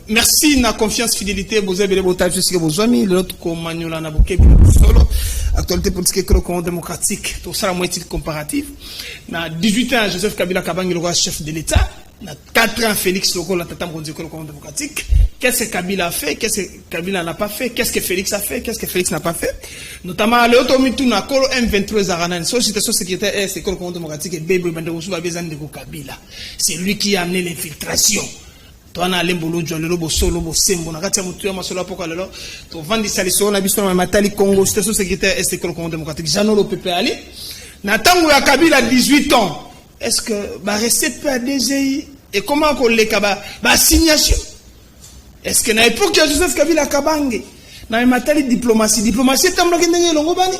Merci na confiance fidélité vous avez besoin jusqu'à vos amis l'autre comme Maniola na boké solo actualité politique et démocratique tout ça la moitié comparative na 18 ans Joseph Kabila Kabange le roi chef de l'État na 4 ans Félix Loko la tata mondiale démocratique qu'est-ce que Kabila a fait qu'est-ce que Kabila n'a pas fait qu'est-ce que Félix a fait qu'est-ce que Félix n'a pas fait notamment le automitu na kolo M23 Zaranan société sécuritaire et c'est démocratique et bébé bandeko suba bezan de Kabila c'est lui qui a amené l'infiltration. Toi na lembolo jolelo bo solo bo sembo na kati ya mutu ya masolo apoka lelo to vandi saliso na biso na matali Congo station sécuritaire est le Congo démocratique Janolo Pepe Ali na tango ya Kabila 18 ans est-ce que ba recette PDGI et comment qu'on les kaba ba signation est-ce que na époque ya Joseph Kabila Kabange na matali diplomatie tamlo kendenge longo bani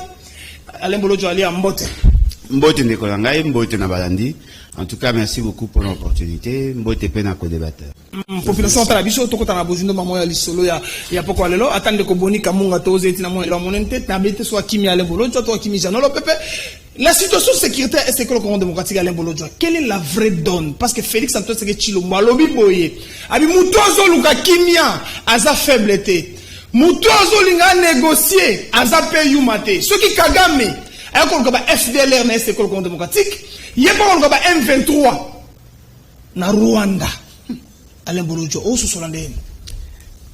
alembolo joli ambote ndeko ngai mbote na balandi. En tout cas, merci beaucoup pour l'opportunité. Mbote pena ko débatteur. Population ta biso to kota na bozindo mamo ya lisolo ya poko lelo atande ko boni kamunga to zeti na mo la monente na bete so kimi ale bolo to kimi Janolo Pepe. La situation sécuritaire est que le Congo démocratique ale bolo. Quelle est la vraie donne parce que Félix Antoine Tshisekedi Tshilombo alobi boye. Abi mutozo luka kimia aza faiblete. Mutozo linga négocier aza pe yumate. Ce qui Kagame a ko ba FDLR na est le Congo démocratique. Il y a pas encore M23 na Rwanda. Alain Bolojo, où se sont les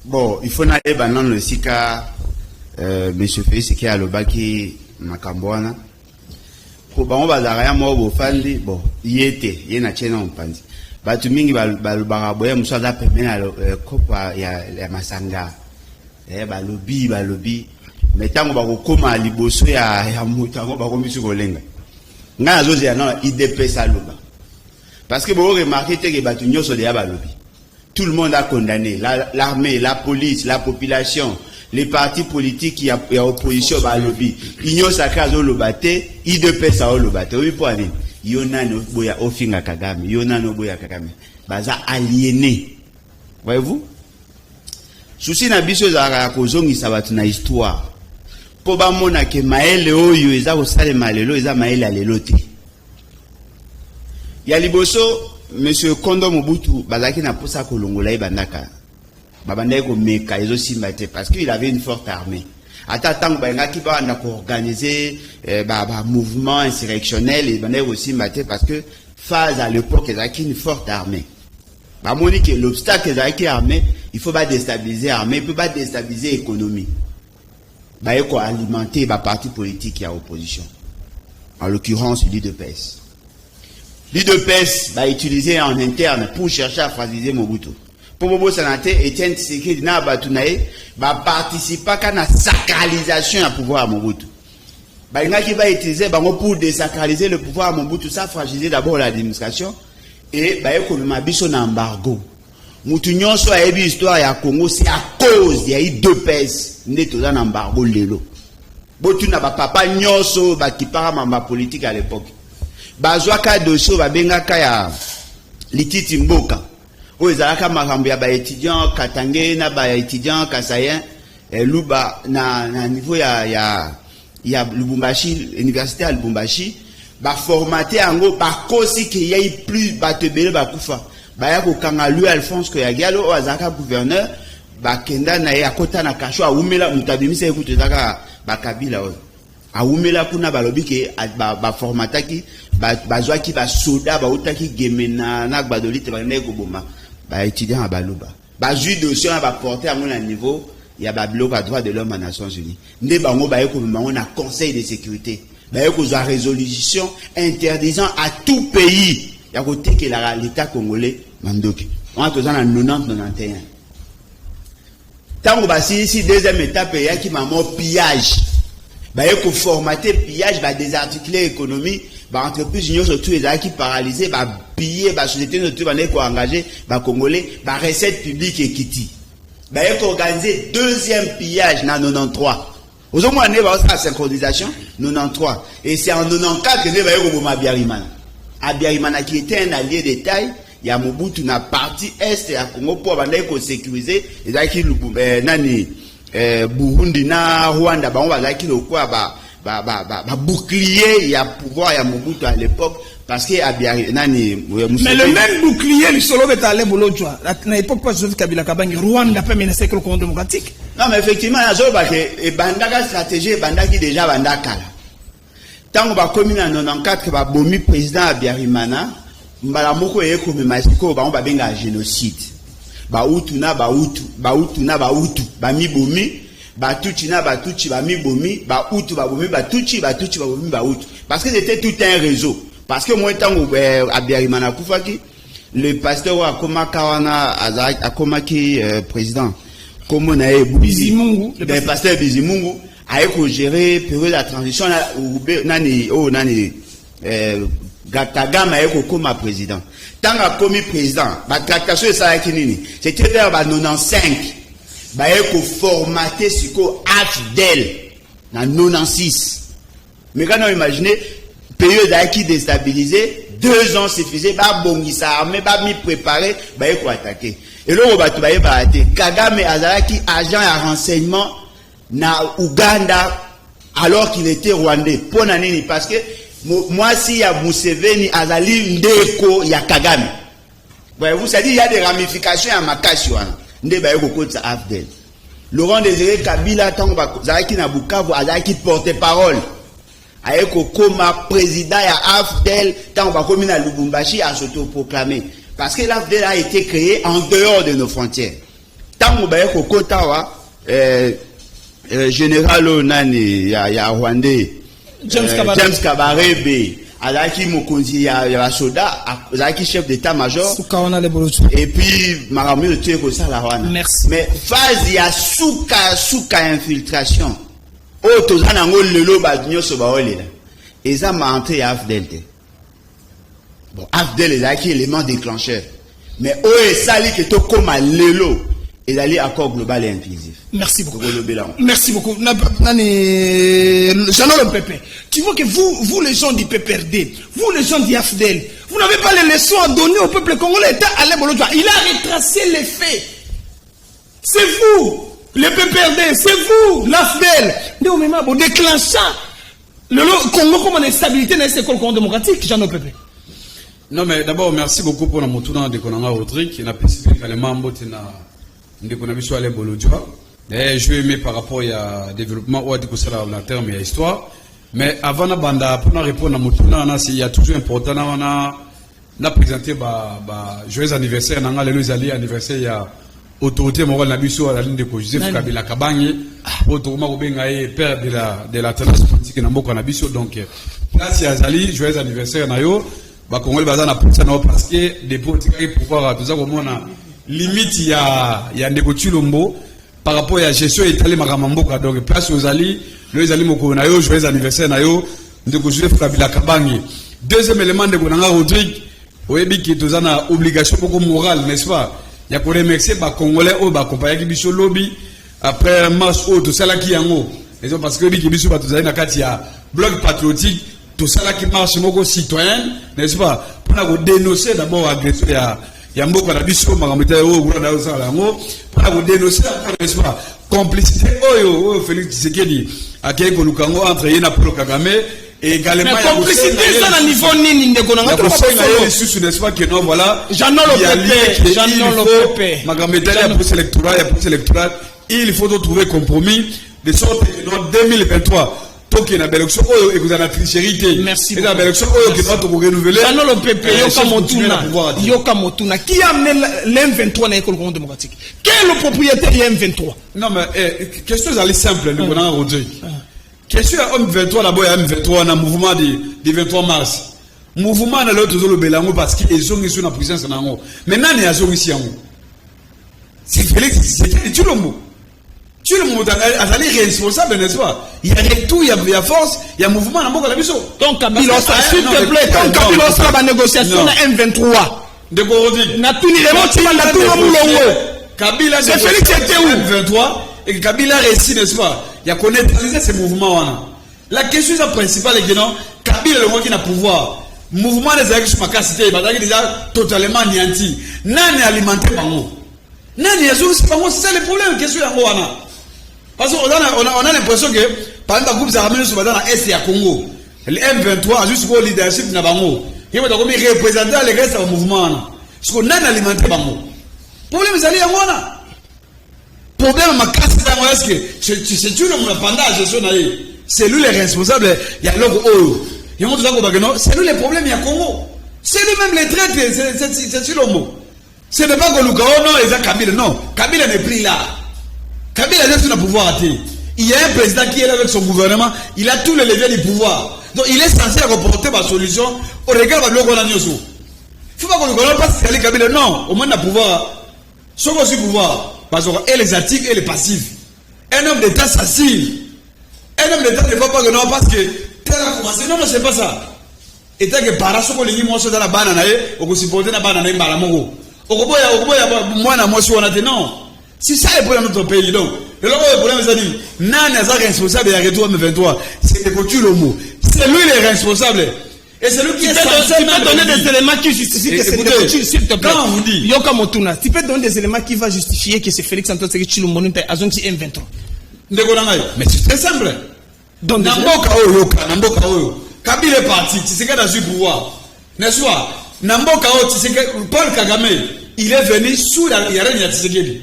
bon, il faut n'aller dans le sika monsieur Félix qui a le baki Makambwana. Pour bon bazaraya mo bo fandi bon, yete, yena chena mpanzi. Batu mingi baraboya musada pemena kopa ya masanga. Balobi. Mais tango ba kokoma liboso ya mutango ba komisu kolenga. Parce que vous remarquez que tout le monde a condamné, l'armée, la police, la population, les partis politiques qui ont opposition à lobby. L'Union sacrée au lobate, IDPS au lobate. Oui, pour aller. Yona no boya ofinga Kagame, Yona no boya Kagame. Baza aliéné. Voyez-vous? Souci na biso za kozongi sabatu na histoire. Po ba mona ke maele oyo eza osale malelo eza maele alelote. Ya liboso monsieur Kondo Mobutu bazaki na posa kolongola ibandaka. Babandai ko meka ezo simbate parce qu'il avait une forte armée. Ata tango bangaki ba na ko organiser mouvement insurrectionnel et bandai ko simbate parce que phase à l'époque ezaki une forte armée. Ba moni que l'obstacle ezaki armée, il faut pas déstabiliser armée, il peut pas déstabiliser économie. Bah, il faut alimenter les partis politiques qui a opposition. En l'occurrence, l'IDPS. L'IDPS va utiliser en interne pour chercher à fragiliser Mobutu. Pour Bobo Sanate, Etienne Tshisekedi na Batunaye va participer à la sacralisation du pouvoir à Mobutu. Bah, il y a qui va utiliser pour désacraliser le pouvoir à Mobutu, ça fragiliser d'abord l'administration et bah, il faut le son embargo. Moutounion soit a ébi histoire ya Congo, c'est à cause il y a eu deux pèses neto dans embargo lelo. Botuna ba papa nyonso ba kipara mamba politique à l'époque. Bazwaka dosso ba bengaka ya lititi mboka. O ezalaka makambo ya ba étudiant Katangé na ba étudiant Kasayen luba na niveau ya Lubumbashi, université à Lubumbashi, ba formaté ango ba kosi ki y a plus ba tebele ba kufa. Baya ko kanga lui Alphonse ko ya gialo o azaka gouverneur ba kenda na ya kota na kasho a umela mutabimisa ekuti zaka ba Kabila o a umela kuna balobi ke ba formataki ba zwaki ba soda ba utaki gemena na gbadolite ba nego boma ba étudiant ba luba ba jui dossier ba porter à mon niveau ya ba bloc à droit de l'homme à Nations Unies nde bango ba yeko bango na conseil de sécurité ba yeko za résolution interdisant à tout pays ya côté que l'État congolais mandoki. On a toujours en 90-91. Tant que si deuxième étape, il y a qui m'a mort pillage. Bah, il faut formater pillage, bah, désarticuler l'économie, bah, entreprise, union, surtout, les qui paralysés, bah, piller, bah, société, surtout, bah, il faut engager, bah, congolais, bah, recette publique et kiti. Bah, il faut organiser deuxième pillage, dans 93. Aux hommes, on est, bah, la synchronisation, 93. Et c'est en 94 que nous, bah, il faut Abiyarimana. Abiyarimana qui était un allié de taille, il y a Mobutu na partie est ya Congo pour banda ko sécuriser ezaki nani Burundi na Rwanda ba on bazaki lokwa bouclier, il y a pouvoir, il y a Mobutu à l'époque, parce que mais le même bouclier, le solo est allé Bolodjoa. À l'époque, pas Joseph Kabila Kabangi, Rwanda peut menacé que le Congo démocratique. Non, mais effectivement, il y a une bandaka stratégie, bandaki déjà bandaka. Tant qu'on va communiquer en 94, que va bomi président Abiyarimana, mbala moko eye comme masiko, on va benga génocide. Bautu na bautu, bautu na bautu, bami bomi, batuchi na batuchi, bami bomi, bautu babomi, batuchi, batuchi babomi, bautu. Parce que c'était tout un réseau. Parce que moi, tant que Abiyarimana Koufaki, le pasteur Akoma Kawana, Akomaki président, comme on a Bizimungu, le pasteur Bizimungu, a géré période de la transition, nani, Gatagama a comme président. Tant que comme président, tractation de ça c'était vers 95, il a formaté ce qu'on AFDEL dans 96. Mais quand on imagine, période qui déstabilisé, 2 ans suffisait, bongisa armée, mi préparé, il faut attaquer. Et là, on va tout attaquer. Kagame Azaraki, agent à renseignement na Ouganda, alors qu'il était rwandais. Pour l'année, parce que moi, si il y a Museveni, Azali, Ndeko, il y a Kagame. Vous savez, il y a des ramifications à Makashiwana. Ndeba yoko kota Afdel. Laurent Désiré Kabila, tant que Zaraki na Bukavu, Azaki porte-parole. Aeko Koma, président à Afdel, tant qu'on va à Lubumbashi à s'autoproclamer. Parce que l'Afdel a été créé en dehors de nos frontières. Tant qu'on va au Kotawa, général Onani, ya Rwandais, James Kabarebe, Alaki Mokonzi, ya Soda, Alaki chef d'état-major. Et puis, Maramou de Tueko Salawana. Merci. Mais phase, il y a souka infiltration. Oh, tozana ngol lelo badnyo so baole la. Et ça m'a entré à Afdel. Bon, Afdel est là qui est élément déclencheur. Mais oh, et sali que to comme lelo. Et d'aller accord global et inclusif. Merci beaucoup. Merci beaucoup. Jean-Laurent Pépé, tu vois que vous les gens du PPRD, vous les gens du AFDEL, vous n'avez pas les leçons à donner au peuple congolais. Il a retracé les faits. C'est vous, le PPRD, c'est vous, l'AFDEL. Nous, même, bon, déclenchant le Congo comme une instabilité dans cette école démocratique, Jean-Laurent Pépé. Non, mais d'abord, merci beaucoup pour notre tournant de Konanga Rodrigue, qui n'a pas spécifié les membres de je vais aimer par rapport à développement ou à la terme et à l'histoire. Mais avant de répondre à mon tour, il y a toujours important de présenter joyeux anniversaire. Les anniversaire, il y a autorité morale à la ligne de Joseph Kabila Kabangi, père de la tendance politique donc, merci à Zali, joyeux anniversaire. Parce que des politiques pouvoir tout ça limite il y a Ndeko Chilombo par rapport à la gestion étalée makamamboka donc place aux ali les ali moko na yo joyeux anniversaire na yo Ndeko Joseph Kabila Kabangi. Deuxième élément de Konanga Rodrigue oyebi ki tozana obligation beaucoup morale n'est-ce pas ya ko remercier ba congolais o ba accompagner biso lobby après marche au to sala ki yango les parce que bi biso ba tozali na kati ya bloc patriotique to sala ki marche moko citoyen n'est-ce pas pour dénoncer d'abord agression Yambo na biso makamita o gura za lango para ko dénoncer n'est-ce pas complicité oyo Félix Tshisekedi akei ko lukango entre yena Paul Kagame et également mais complicité ça na niveau nini ndeko na ngata n'est-ce pas que non voilà Jean-Laurent Pépé makamita ya procès électoral il faut trouver compromis de sorte que dans 2023 Toki na élection oyo et vous en a trichérité. Merci. Et la élection oyo qui doit te renouveler. Jean-Laurent Pépé Yoka Motuna qui a amené l'M23 dans l'école démocratique. Quel est le propriétaire de l'M23? Non mais question est simple le Konanga Rodrigue. Question à M23 d'abord il y a M23 dans mouvement du 23 mars. Mouvement na l'autre zolo belango parce qu'ils ont sur la puissance nango. Maintenant il y a zone ici en. C'est Félix c'est tu le mot. Tu le monde est responsable, n'est-ce pas? Il y a tout, il y a force, il y a mouvement dans la mission. Donc, Kabila, s'il te plaît, donc Kabila sera la négociation de M23. De Gorodi. N'a tout ni vraiment, tu m'as tout le monde. Kabila, c'est Félix était où? M23, et Kabila réussit, n'est-ce pas? Il y a connaître ces mouvements. La question principale est que non, Kabila le monde qui n'a pouvoir. Mouvement des actions macacité, il va déjà totalement anéanti. Nani alimenté par nous. Nani a joué, c'est pas moi, c'est ça le problème, question à moi. Parce qu'on a l'impression que Pendant groupe ça ramène sur dans l'est ya Congo. Le M23 juste pour leadership na bango. Il va comme représenter les restes du mouvement. Ce qu'on a alimenté bango. Problème c'est ali ngona. Problème ma casse dans est-ce que c'est tu le monde pendant la gestion na yé. C'est lui le responsable, il y a l'autre oh. Il montre ça comme non, c'est lui le problème il y a Congo. C'est lui-même les traités, c'est sur le mot. Ce n'est pas que Luka non, et ça Kabila non. Kabila n'est plus là. Kabila n'a pas le pouvoir. Il y a un président qui est là avec son gouvernement, il a tous les leviers du pouvoir. Donc il est censé apporter ma solution au regard de l'Ogon Agnoso. Il ne faut pas que Luka passe à Kabila non, au moins le pouvoir. Son aussi pouvoir. Parce que les actifs et les passifs. Un homme d'État s'assire. Un homme d'État ne va pas que non, parce que tel a commencé. Non, c'est pas ça. Et tant que par rapport les gens dans la banane, on peut supporter la banane dans la mongo. On peut moi na moi sur on a dit non. C'est ça le problème de notre pays donc. Le problème c'est dire nan est responsable de retour M23. C'est le coach le mot. C'est lui le responsable. Et c'est lui qui est censé donner des éléments qui justifient que c'est le coach s'il te plaît. Quand on dit Yoka Motuna, tu peux donner des éléments qui va justifier que c'est Félix Antoine Tshisekedi Tshilombo nta azonki M23. Mais c'est très simple. Donc Namboka Yoka, Namboka Oyo. Kabila est parti, Tshisekedi a eu pouvoir. N'est-ce pas? Namboka Paul Kagame, il est venu sous la règne de Tshisekedi.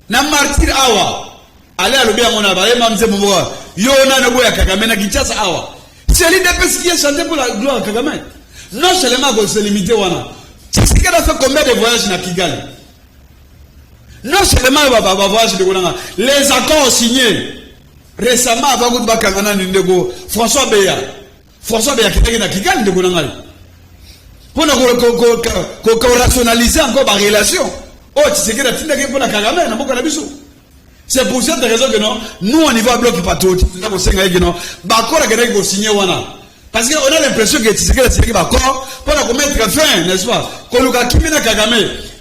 Namartir Awa, allez à l'obéa mon abaye, Mamze Mouwa, Yona Naboya Kagame, Nagichas Awa. C'est l'IDPS qui est chanté pour la gloire de Kagame. Non seulement qu'on s'est limité, Wana. Tshisekedi a fait combien de voyages dans Kigali? Non seulement il va voyager de Gonanga. Les accords signés récemment avant que Bakangana Ndego, François Beya qui était dans Kigali de Gonanga. Pour rationaliser encore ma relation. Oh, tu sais que la Tinda pour la Kagame, n'a pas de bisou. C'est pour cette raison que non, nous on y va bloquer pas tout. Nous avons signé que non, Bakor a gagné pour signer Wana. Parce qu'on a l'impression que tu sais que la Tinda Bakor, pour la mettre fin, n'est-ce pas? Quand nous avons Kimina Kagame,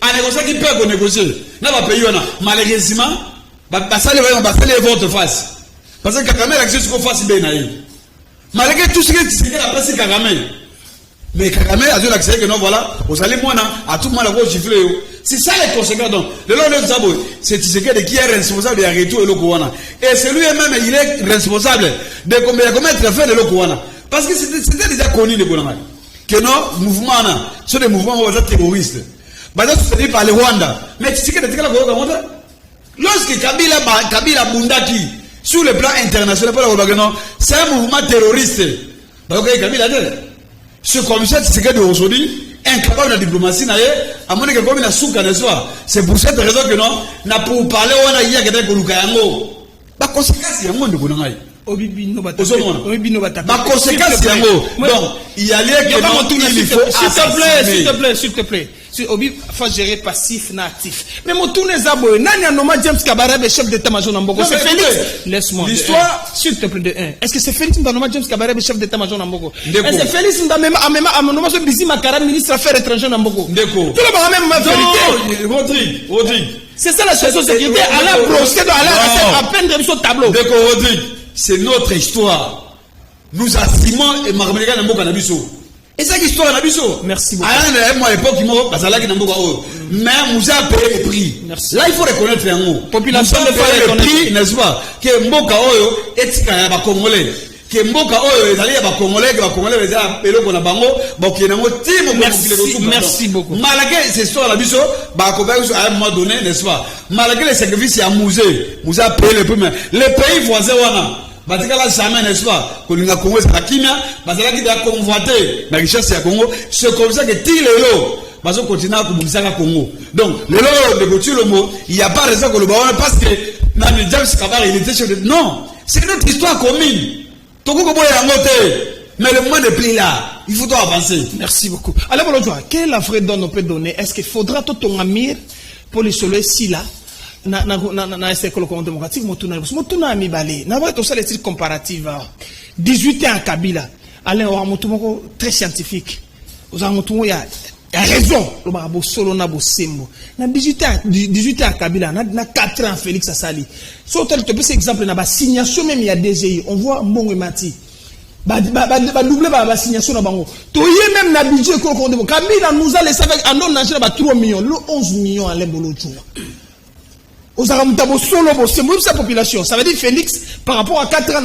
un négociant qui peut négocier, n'a pas payé Wana. Malheureusement, ça les votre face. Parce que Kagame a accès qu'on fasse bien. Malgré tout ce que tu sais que la presse Kagame. Mais Kagame a dit l'accès que non, voilà, vous allez moi, à tout le monde à vous gifler. C'est ça les conséquences. Donc, le long de Zabo, c'est Tshisekedi qui est responsable de retour de l'Okouana. Et c'est lui-même, il est responsable de commettre fait de l'Okouana. Parce que c'était déjà connu de Bonamai. Que non, mouvement, ce sont des mouvements terroristes. Bah, ça se dit par le Rwanda. Mais Tshisekedi est là, lorsque Kabila Bundaki, sur le plan international, c'est un mouvement terroriste. Donc, Kabila a dit. Ce commissaire Tshisekedi aujourd'hui, incapable de la diplomatie, à mon avis, comme il a souka, n'est-ce pas? C'est pour cette raison que non, n'a pour parler, on a hier que des Kolukayango. Ma conséquence, il y a un monde de Bounangaï. Ma conséquence, il y a un mot. Donc, il y a lieu que non, il faut. S'il te plaît. Obi faut gérer passif na actif. Mais mon tourne Zabo, nani anoma James Kabarebe chef d'état-major Nambogo. C'est Félix. Laisse-moi. L'histoire, s'il te plaît de 1. Est-ce que c'est Félix Ndanoma James Kabarebe chef d'état-major Nambogo? Est-ce que Félix Ndamema anoma so Bizi Makara ministre affaires étrangères Nambogo? Tout le monde même ma vérité. Rodrigue. C'est ça la situation sécurité à la brosquer à peine de son tableau. Déco Rodrigue, c'est notre histoire. Nous assumons et Marmelika Nambogo Nabiso. Et c'est l'histoire de Nabiso. Merci beaucoup. À l'époque, mais nous avons payé le prix. Merci. Là, il faut reconnaître un mot. Population de le prix, n'est-ce pas? Que Mboka Oyo est Congolais. Que Mboka Oyo est allé à Congolais, que Congolais est appelé qu'on a bango, qui est un motif. Merci beaucoup. Malgré cette histoire de Nabiso, à un moment donné, n'est-ce pas? Malgré les sacrifices à musée, nous avons payé le prix. Les pays voisins, Batikala jamais, n'est-ce pas? Quand nous avons Congo, c'est la Kimia, Batikala qui a convoité la richesse à Congo, c'est comme ça que tout le lot, Bazo continue à communiquer à Congo. Donc, le lot, le mot, il n'y a pas raison que le baron, parce que Nani James Kabar, il était chef de. Non, c'est notre histoire commune. Togo Kobo est en moté, mais le moment n'est plus là. Il faut avancer. Merci beaucoup. Alors, quelle la vraie donne on peut donner? Est-ce qu'il faudra tout ton amir pour les soleils si là? Na Colocon démocratique, Motuna a mis balé. N'a pas tout ça les titres comparatifs. 18 ans à Kabila. Alain Oramotumoko, très scientifique. Aux Aramotumoko, il y a raison. Le barabo solo na bo sembo. Na 18 ans à Kabila, na 4 ans Félix Assali. Sur tel que cet exemple, na ba signation même il y a DGI. On voit Mbongo Mati. Ba double ba signation na bango. To yé même na budget Colocon démocratique. Kabila nous a laissé avec un non nagé ba 3 millions, le 11 millions à l'embolo. aux Aramtabo solo, c'est moi sa population. Ça veut dire Félix, par rapport à 4 ans,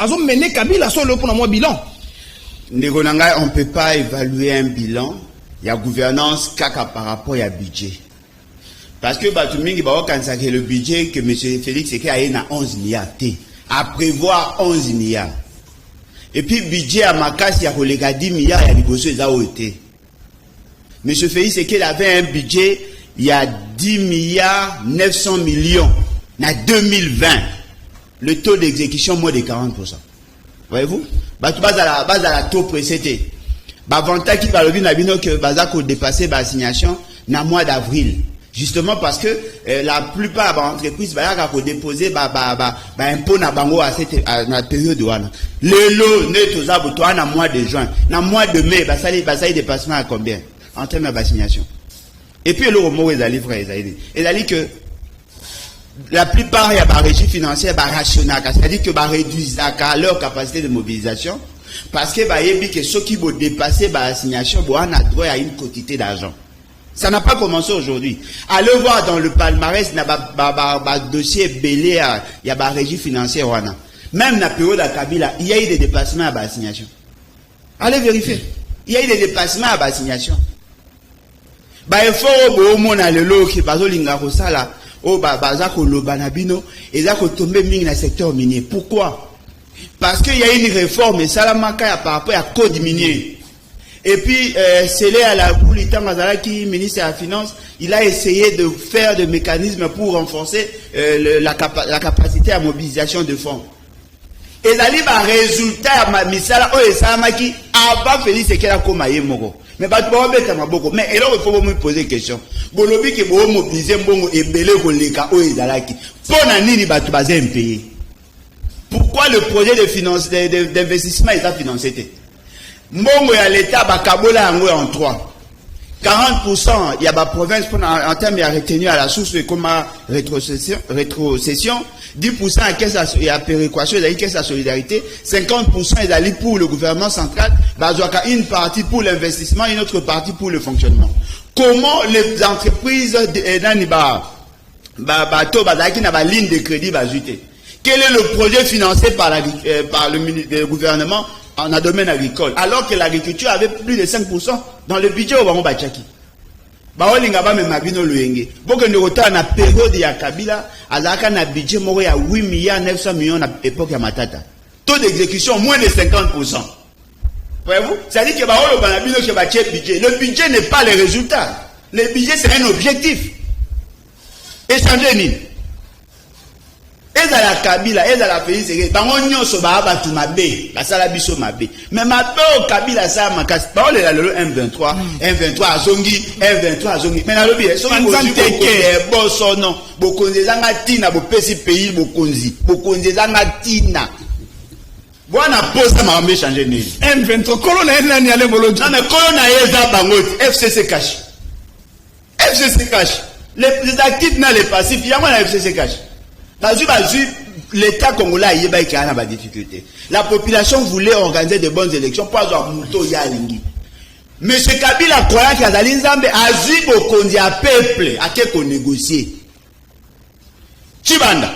ils ont mené Kabila solo pour un bilan. On ne peut pas évaluer un bilan. Il y a gouvernance kaka par rapport à budget. Parce que le budget que M. Félix a 11 milliards. À prévoir 11 milliards. Et puis budget à Makas, il y a 10 milliards, il y a des bosses M. Félix avait un budget, il y a 10 milliards 900 millions. En 2020, le taux d'exécution moins de 40%. Voyez-vous? Base à la taux précédé. Vanta qui va le dire que Bazako dépassé la signation dans le mois d'avril. Justement parce que la plupart des entreprises vont déposer impôt na bango à la période de l'année. Le lot net aux aboutoirs dans le mois de juin. Dans le mois de mai, ça y dépassement à combien? En termes de signation. Et puis le mot est allé vrai. Il a dit que la plupart il y a des régies financières rationales. C'est-à-dire que réduisent leur capacité de mobilisation. Parce que ceux qui vont dépasser la signation vont avoir droit à une quantité d'argent. Ça n'a pas commencé aujourd'hui. Allez voir dans le palmarès, il y a un dossier belé, il y a des régies financières. Même dans la période de Kabila, il y a eu des dépassements à la signation. Allez vérifier. Il y a eu des dépassements à la signation. Il faut que le lot qui passe au Lingarosala, au Bazako Lobanabino, et là qu'on tombe dans le secteur minier. Pourquoi? Parce qu'il y a une réforme, et Salamaka par rapport à code minier. Et puis, c'est là à la Boulita Mazalaki, ministre de la Finance, il a essayé de faire des mécanismes pour renforcer la capacité à mobilisation de fonds. Et là, il y a un résultat à Misala, et Salamaki, avant Félix et Kela Komaye Moro. Mais pas beaucoup. Mais il faut me poser une question. Bolobi qui vous mobiliser Mbongo et Belé Koleka o Ezalaki. Pour nani batu bazé impayé. Pourquoi le projet de finance d'investissement est financé? Mbongo ya l'État bakabola en 3. 40% il y a ba province en termes de retenue à la source de comment rétrocession. 10% à caisse et à péréquation, il y a caisse à solidarité. 50% il y a pour le gouvernement central. Une partie pour l'investissement, une autre partie pour le fonctionnement. Comment les entreprises qui n'ont pas ligne de crédit va ajouter? Quel est le projet financé par le gouvernement en un domaine agricole? Alors que l'agriculture avait plus de 5% dans le budget au Baron Bachaki. Baolinga me mabino luenge. Boko ne rota na période ya Kabila, alaka na budget moko ya 8 milliards 900 millions à l'époque ya Matata. Taux d'exécution moins de 50%. Voyez-vous? C'est-à-dire que Baolo Banabino que bache budget. Le budget n'est pas le résultat. Le budget c'est un objectif. Échanger ni. Eza la Kabila, eza la pays c'est que bango nyonso ba batu mabe, la sala biso mabe. Mais mabe au Kabila ça makasi. Baolo la lolo M23, M23 azongi, M23 azongi. Mais na lobi so teke boso non, bokonzi zanga tina bo pesi pays bokonzi zanga tina. Voilà pose ma me changer ni. M23 colonel nani ale boloji. Non mais colonel eza bango FCC cash. FCC cash. Les actifs na les passifs, il y a moi la FCC cash. L'État congolais a eu des difficultés. La population voulait organiser de bonnes élections pour avoir Mouto Yalingi. M. Kabila croyant qu'il y a des Nzambe a vu beaucoup de peuple à qui on négocier. Chibanda,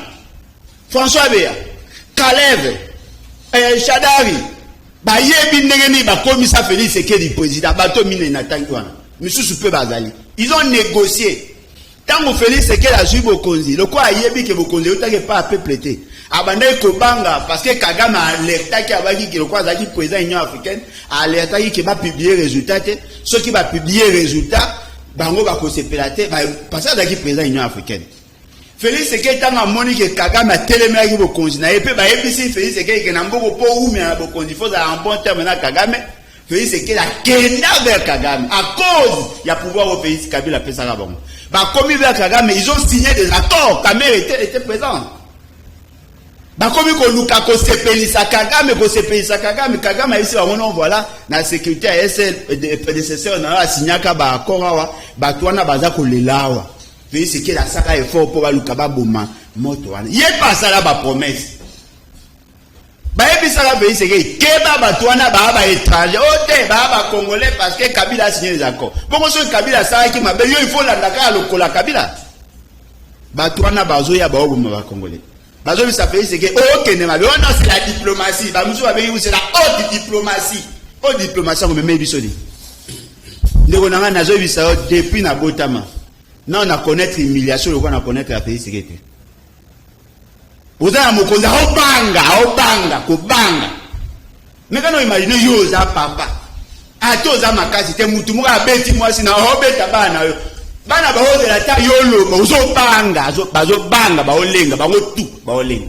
François Béa, Kalev, Chadari, commissaire Félix Sekedi président, ils ont négocié. Tant que Félix Sekedi a suivi Bokonzi, le quoi a yebi que Bokonzi n'est pas à peuple. Abandonné Kobanga, parce que Kagame a alerté qui a dit que le quoi a dit président de l'Union africaine, a alerté qui va publier les résultats. Ceux qui va publier les résultats, Bango va se pélater, parce que c'est président de l'Union africaine. Félix Sekedi a moni que Kagame a téléméri Bokonzi. Et puis, Félix Sekedi n'a pas ou mais Bokonzi, il faut un bon terme à Kagame. Félix Sekedi a kenda vers Kagame. À cause, il y a pouvoir au pays Kabila a fait ça là-bas. Comme ils ont signé des accords, Kagame était présent. Comme Luka Kosepelisa Kagame, Kagame a ici, voilà, la sécurité à SL, prédécesseur, a signé un accord, Batouana Bazako Lelawa. Félix Sekedi a saka effort pour Luka Baboma, moto. Il n'y a pas ça là, promesse. Étranger, Congolais parce que Kabila a signé les accords. Pourquoi Kabila ça qui m'a il faut la Dakar le Kabila. Batouana bazo ya baoboma ba Congolais. Bazo bi ça fait c'est que OK ne ma on c'est la diplomatie. Ba musu avec vous c'est la haute diplomatie. Haute diplomatie on me met bisoli. Ndeko nanga nazo bi ça depuis na botama. Non on a connaître humiliation le on a connaître la pays sécurité. Oza mokonza obanga ko banga. Mais quand on imagine yo za papa. Atoza makasi te mutu muka beti mwasi na obeta bana yo. Bana ba ode la ta yolo bazo banga ba olenga ba ngotu ba olenga.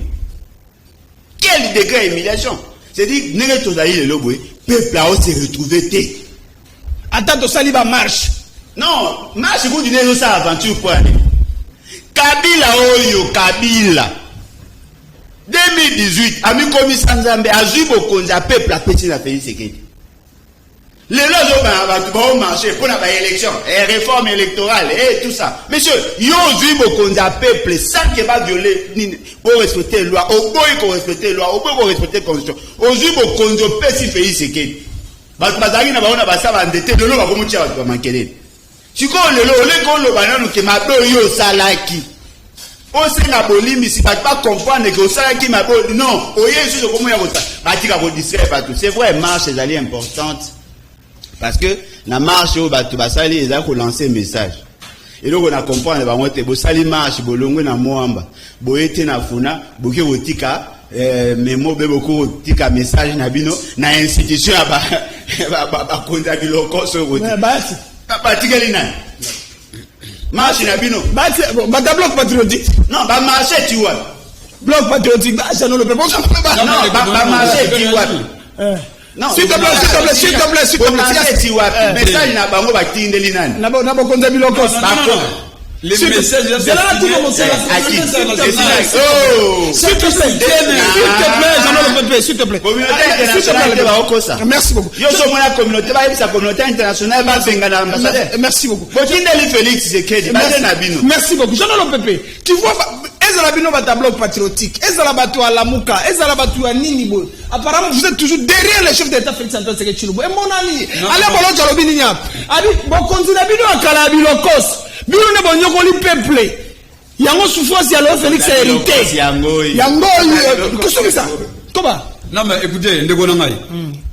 Quel degré d'humiliation. C'est dit nenge tozayi le loboé peuple a se retrouver té. Attends sali ba marche. Non, marche ko dîner zo sa aventure quoi. Kabila 2018 ami komisa Nzambe azui bokonza peuple a petit la pays sécurité. Les lois vont marcher pour la élection, et réforme électorale et tout ça. Monsieur, yo zui bokonza peuple sans qu'il va violer pour respecter la loi, au bout il faut respecter la loi, au bout il faut respecter la constitution. Au zui bokonza petit pays sécurité. Bazali na baona basaba ndete de l'eau va comme tia va manquer. Si ko le ko banano ke mabo yo salaki. On sait la bolimi si pas comprendre que salaki mabo non, oye je comme ya bota. Batika ko distraire pas tout. C'est vrai marche c'est alliés importante. Parce que la marche au batu basali ils ont lancé un message. Et donc on a comprendre ba ngote bo sali marche bolongo na moamba. Boyete na funa, boke otika memo beboko tika message na bino na institution ba konza biloko so goti. Basi. Ba tikeli na. Marche na bino. Basi ba bloc patriotique. Non, ba marche tu vois. Bloc patriotique ba ça non le peuple. Non, ba marche tu vois. Non, s'il te plaît. Message na bango ba tindeli nani. Na ba konza biloko. Les messages c'est là tout le monde s'il te plaît. Communauté internationale va okosa. Merci beaucoup. Yo so mona communauté ba sa communauté internationale ba benga na ambassadeur. Merci beaucoup. Botindeli Félix Tshisekedi ba na bino. Merci beaucoup. Jean le Pepe. Tu vois ezala bino ba tableau patriotique. Ezala batu à Lamuka, ezala batu à Ninibo. Apparemment vous êtes toujours derrière le chef d'état Félix Antoine Tshisekedi Tshilombo. Et mon ami, allez bolo tshalobi nini hapa. Abi bo konzina bino akala bilokos. Bino ne bonyokoli peuple. Yango souffrance ya lo Félix a hérité. Yango kusumi ça. Comment? Non mais écoutez, ndeko na ngai.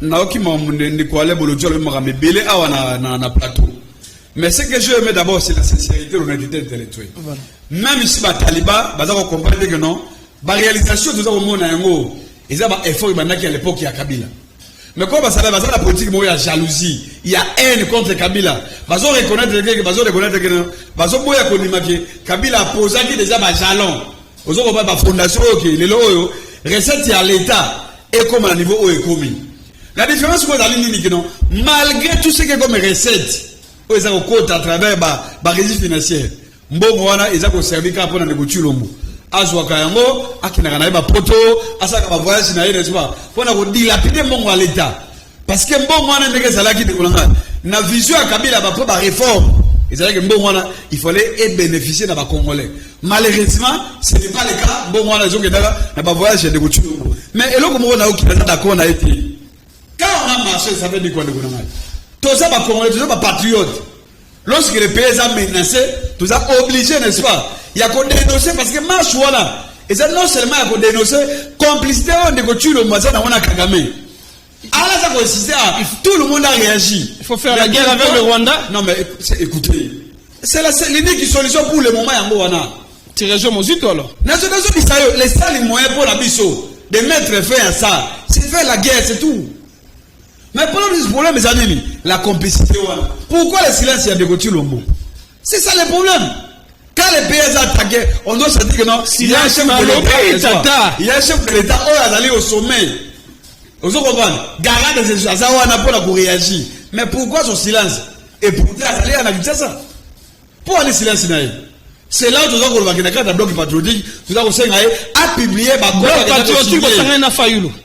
Naoki mamunde ndiko ale bolo tshalo makambe belé awa na plateau. Mais ce que je aime d'abord c'est la sincérité et l'honnêteté intellectuelle. Voilà. Même ici ba Taliban, baza ko comprendre que non, ba réalisation tout ça au monde yango, ils ont effort bandaki à l'époque ya Kabila. Mais quoi baza la politique mo ya jalousie, il y a haine contre Kabila. Bazo reconnaître que bazo boya ko nimaki Kabila posaki déjà ba jalon. Ozo ko ba fondation OK, les loyo recette ya l'état et comme à niveau au économie. La différence quoi dans l'ini que non, malgré tout ce que comme recette ils ont compte à travers ba régie financière. Mbongo wana ils ont servi ka pona negotier lombo. Azwa kayango akina na ba poto asaka ba voyage na ile pas pona ko dilapider mbongo à l'état. Parce que mbongo wana ndeke salaki de kolanga na vision ya Kabila ba ba réforme. Ils avaient que mbongo wana il fallait bénéficier na ba congolais. Malheureusement, ce n'est pas le cas. Mbongo wana zo kedaka na ba voyage de negotier lombo. Mais eloko mo na okina d'accord na été. Quand on a marché ça veut dire quoi de kolanga? Tout ça va congolais, tout ça va patriote. Lorsque les pays sont menacés, tout ça obligé, n'est-ce pas? Il y a qu'on dénoncer parce que marche voilà. Et ça non seulement il y a qu'on dénoncer, complicité on négocier le mazan on a Kagame. Alors ça consiste à tout le monde a réagi. Il faut faire la guerre avec le Rwanda. Non mais écoutez, c'est l'unique solution pour le moment yango wana. Tu région mozito alors. National Israël, les seuls moyens pour la biso de mettre fin à ça, c'est faire la guerre, c'est tout. Mais le problème, mes amis, la complicité. Pourquoi le silence y a négocié l'ombo? C'est ça le problème. Quand les pays sont attaqués, on doit se dire que non, il y a un chef de l'État. Il y a un chef de l'État qui est allé au sommet. Vous comprenez? Garant des échanges, ça on a pour réagir. Mais pourquoi son silence? Et pourtant, il y a un ça. Pourquoi le silence? C'est là où nous avons le cadre bloc patriotique, nous avons publié le bloc patriotique.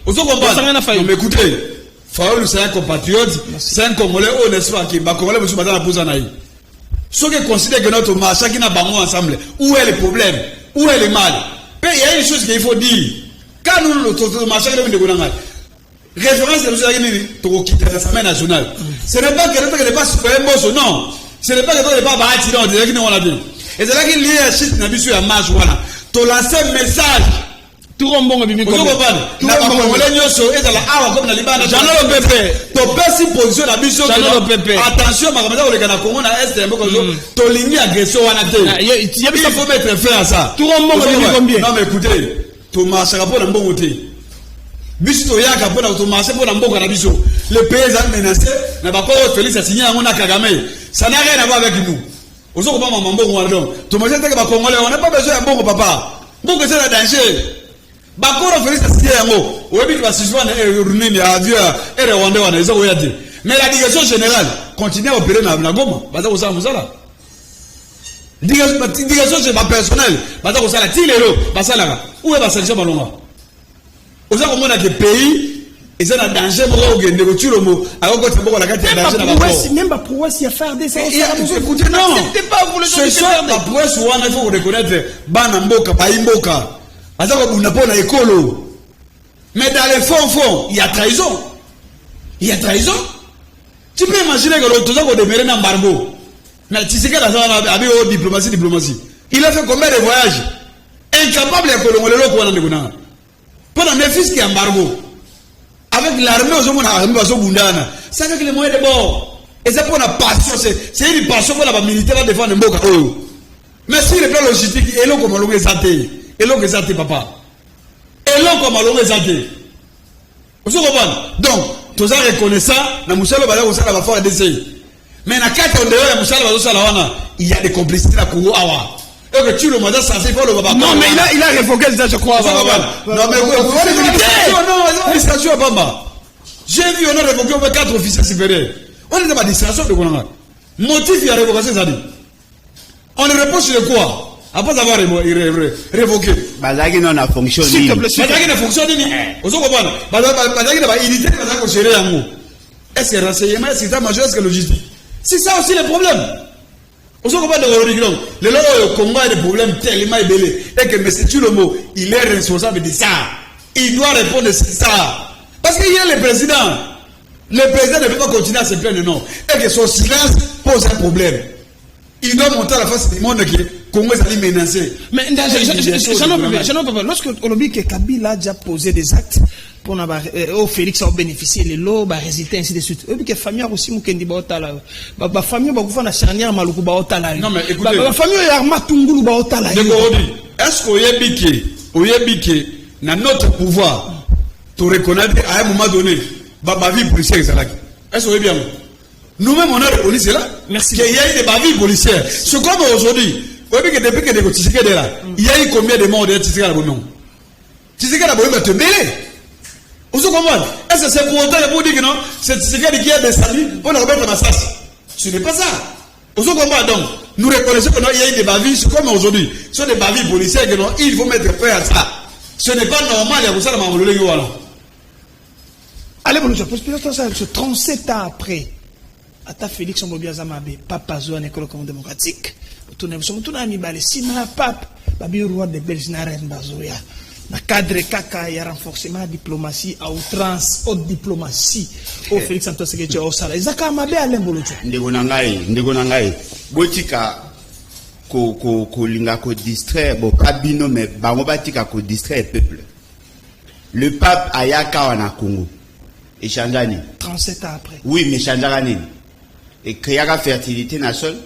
Vous comprenez? Mais écoutez. Faoul, c'est un compatriote, c'est un Congolais, n'est-ce pas, qui va Congolais, monsieur Madame Pouzanaï. Ceux qui considèrent que notre marché qui n'a pas moi ensemble, où est le problème, où est le mal? Mais il y a une chose qu'il faut dire. Quand nous, notre marché, référence de l'Assemblée nationale, ce n'est pas que l'État n'est pas super boss, non. Ce n'est pas que l'État n'est pas bâti, non, on a dit. Et c'est là qu'il y a un site nabisu ya marche voilà. To lancer message. Tout rombongo bibi comme. Tout rombongo les nyoso et la awa comme na libana. Janolo Pepe. To pesi position na biso. Janolo Pepe. Attention makamata ole kana Congo na est ya mboko zo. To lingi agression wana te. Il faut mettre fin à ça. Tout rombongo bibi combien? Non mais écoutez, to marche ka pona mbongo te. Biso to yaka pona to marche pona mbongo na biso. Le pays est menacé, na ba ko Félix a signé ngona Kagame. Ça n'a rien à voir avec nous. Ozo ko mama mbongo wana donc. To marche te ba Congolais, on n'a pas besoin de mbongo papa. Mbongo c'est la danger. Bakoro Félix a signé yango. Oyebi ki ba siswa na runini ya avion et Rwanda wana ezo ko yate. Mais la direction générale continue à opérer na Goma. Baza ko sala musala. Direction c'est pas personnel. Baza ko sala tilelo, basala. Où est ba section balonga? Oza ko mona ke pays et ça, le danger, même pas pour s'y faire des écoutez, non. C'était pas pour le ce soir, la presse, il faut reconnaître, Banamboka, Paimboka, écolo. Mais dans les fonds, il y a trahison. Il y a trahison. Tu peux imaginer que l'autre a demeuré un embargo. Mais tu sais qu'il a diplomatie. Il a fait combien de voyages? Incapable de Congolais. Pendant mes fils qui est embargo. Avec l'armée, ça fait que les moyens de bord. Et c'est pour la passion, c'est une passion pour la militaire à défendre Mboka. Mais si le plan logistique, et l'on comme l'on exalté, et l'on exalté papa, et l'on comme l'on exalté. Vous comprenez? Donc, tout ça reconnaissant, na Moussala Bala Moussala va faire des essais. Mais na 4 ans de l'heure, Moussala Bala il y a des complicités à Congo Awa. Et que tu le mandat censé faire le papa. Non, mais il a révoqué ça, je crois. Non, mais distraction à Bamba. J'ai vu, on a révoqué au moins 4 officiers supérieurs. On n'est pas distraction de Konanga. Motif, il y a révocation, ça dit. On repose sur le quoi? Après avoir révoqué. Bazaki non a fonctionné. Bazaki n'a fonctionné. Vous comprenez? Bazaki n'a pas unité, Bazaki n'a géré un mot. Est-ce que renseignement, est-ce que c'est majeur, est-ce que logistique? C'est ça aussi le problème. Vous comprenez le le Congo a des problèmes tellement élevés et que M. Tulomo, il est responsable de ça. Il doit répondre de ça. Parce qu'il y a le président. Le président ne peut pas continuer à se plaindre, non. Et que son silence pose un problème. Il doit monter à la face du monde que le Congo est menacé. Mais je n'en peux pas. Lorsque on dit que Kabila a déjà posé des actes pour Félix a bénéficié les lots, résultats, ainsi de suite. Et puis que famille aussi mukendi baotala. Ba famille ba kufa na charnière maluku baotala. Non mais écoutez. Ba famille ya matungulu baotala. Est-ce qu'on yebike na notre pouvoir to reconnaître à un moment donné ba vie policière ezalaki. Est-ce que bien nous-mêmes on a reconnu cela. Merci. Qu'il y a eu des bavilles policières. C'est comme aujourd'hui. Vous voyez que depuis que des Tshisekedi là, il y a eu combien de morts de Tshisekedi là bon. Tshisekedi là bon va te mêler. Vous comprenez? Est-ce que c'est pour autant pour dire que non, c'est Tshisekedi qui a descendu pour nous remettre ma sas? Ce n'est pas ça. Vous comprenez? Donc, nous reconnaissons qu'il y a eu des bavilles, c'est comme aujourd'hui. Ce sont des bavilles policières que non, il faut mettre fin à ça. Ce n'est pas normal, il y a pour ça la mamolole qui voilà. Allez, bon, je pose plus ça, 37 ans après. Ata Félix Omobiaza Mabe, Papa Zoa École démocratique. Tout n'a mis balé. Si ma pape, Babi roi de Belgique n'a rien bazoya. Na cadre kaka ya renforcement diplomatie à outrance, haute diplomatie. Au Félix Antoine Sekete au sala. Izaka Mabe à l'emboloto. Ndeko nangai. Botika ko linga ko distraire bo kabino mais bango batika ko distraire peuple. Le pape ayaka wana Congo. Échangeani. 37 ans après. Oui, mais échangeani. Et créer la fertilité nationale.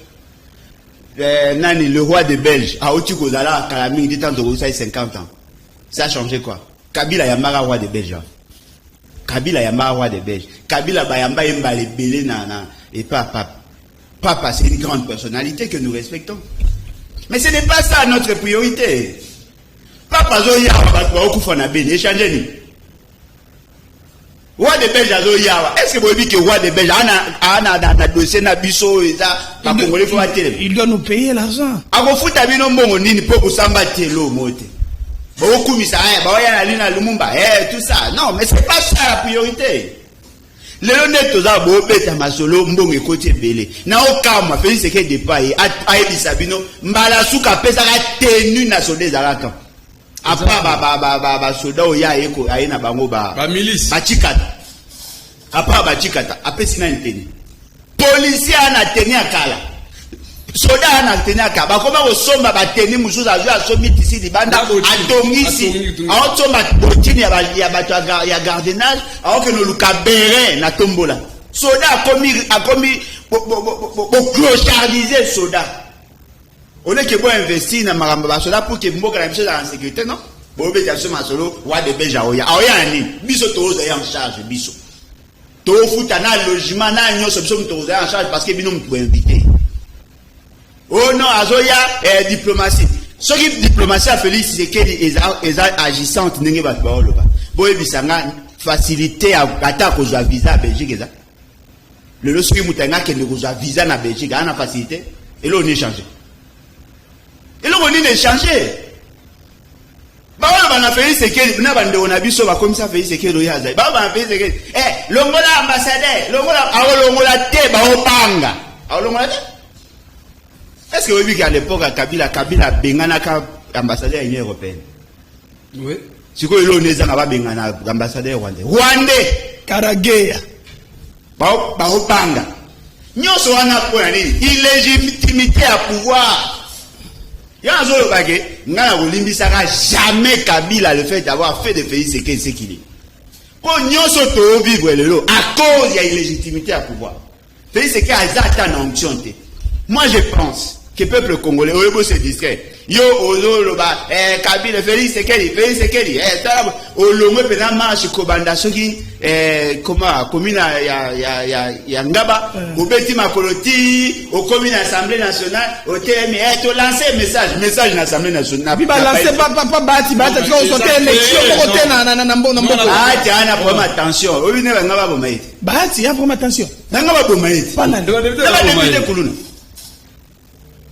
Nani, le roi de Belge, a Oti Kozala, à Kalaming, dit tant de 50 ans. Ça a changé quoi? Kabila Yamara, roi de Belge. Kabila Yamara, roi de Belge. Kabila Bayamba Yamba, les Belé, nana, et papa. Papa, c'est une grande personnalité que nous respectons. Mais ce n'est pas ça notre priorité. Papa Zoya, Bakoufa Ben, échangez-nous. Roi de Belge Azoyawa. Est-ce que vous dites que roi de Belge a dossier na biso et ça pas congolais faut atteler. Il doit nous payer l'argent. Ako futa bino mbongo nini pour kusamba telo mote. Ba okumisa ba ya na lina lumumba tout ça. Non, mais c'est pas ça la priorité. Le honnête toza bo beta masolo mbongo ekoti belé. Na okama Félix Sekedi Paye a ebisabino mbala suka pesa ka tenu na soldat zalaka. Après soda oya eko ayena bango ba milice ba chikata après ba chikata après sina nteni policier ana teni akala soda na tenaka ba koma osomba ba teni musuza azu asomi tisi libanda atongisi aotsomba botini ya bato ya gardenage aoke no lukabere na tombola soda akomi clochardiser soda on est que bon investir na maramba ba soda pour que mboka na biso en sécurité non bo be ja soma solo wa de beja oya ni biso toza ya en charge biso to futa na logement na nyoso biso toza en charge parce que bino mtu invité. Oh non, azoya diplomatie. Ce qui diplomatie a Félix Tshisekedi est agissante n'engé ba parole ba. Boye bisanga facilité à kata ko za visa à Belgique ça. Le lorsque mutanga ke ne ko za visa na Belgique ana facilité et là on échange. Et là on échange. Ba wala na Félix Tshisekedi na bande on a biso ba comme ça Félix Tshisekedi ya za. Ba ba Félix Tshisekedi longola ambassadeur, longola te ba opanga. Longola te. Est-ce que vous avez vu qu'à l'époque, Kabila Benganaka ambassadeur de l'Union européenne? Oui. Si vous avez vu Bengana ambassadeur rwandais. Rwandais! Karageya. Baopanga. Nous sommes en illégitimité à pouvoir. Il y a un seul baguette. Nous jamais Kabila le fait d'avoir fait des pays ce qu'il est. Pour nous sommes vivre à cause de l'illégitimité à pouvoir. Pays ce qu'il y a une onction. Moi je pense que le peuple congolais, au se distrait. Yo, Oloba, Kabila, Félix Tshisekedi, Olomwe, Pena Marche, Kobanda, Soki, comment, commune ya Ngaba, au Beti Makoloti, au commune Assemblée nationale, au TMI, tu lancé message dans l'Assemblée nationale. Puis, lancé, papa, bati, tu vas sortir l'élection, pour côté, ah, tu as un problème, attention, au lieu de Ngaba Bomaït. Bati, il y a vraiment attention. Ngaba Bomaït. Pas nan.